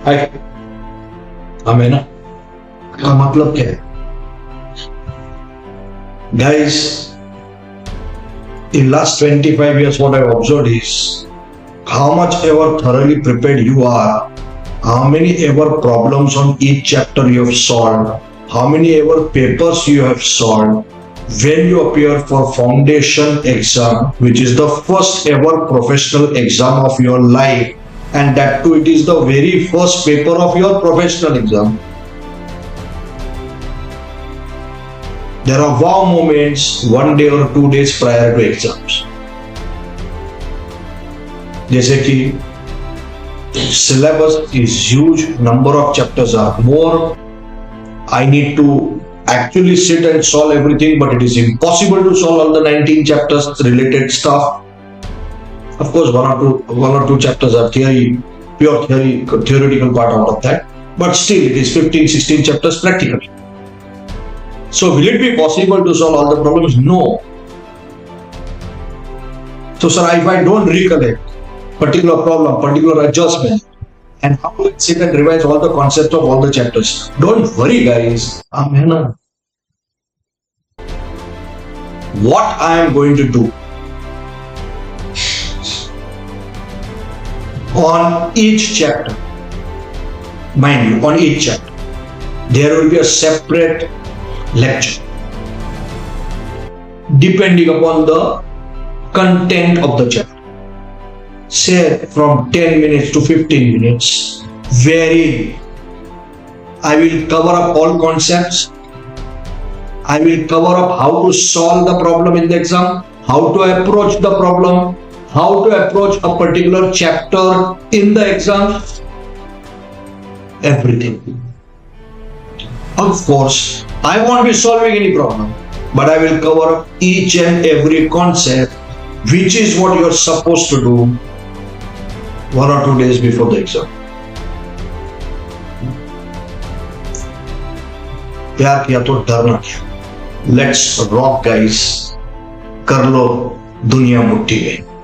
है हमें ना का मतलब क्या है guys? In last 25 years what I've observed is how much ever thoroughly prepared you are, how many ever problems on each chapter you have solved, how many ever papers you have solved when you appear for foundation exam, which is the first ever professional exam of your life, and that too it is the very first paper of your professional exam. There are wow moments 1 day or 2 days prior to exams. जैसे कि syllabus is huge, number of chapters are more. I need to actually sit and solve everything, but it is impossible to solve all the 19 chapters related stuff. Of course, one or two chapters are theory, pure theory, theoretical part out of that. But still, it is 15, 16 chapters practically. So will it be possible to solve all the problems? No. So sir, if I don't recollect particular problem, particular adjustment, and how to sit and revise all the concepts of all the chapters, don't worry guys. What I am going to do on each chapter, mind you, on each chapter, there will be a separate lecture depending upon the content of the chapter, say from 10 minutes to 15 minutes, wherein I will cover up all concepts. I will cover up how to solve the problem in the exam, how to approach the problem, how to approach a particular chapter in the exam, everything. Of course, I won't be solving any problem, but I will cover up each and every concept, which is what you are supposed to do 1 or 2 days before the exam. प्यार किया तो डरना क्या? Let's rock guys. कर लो दुनिया मुट्ठी में.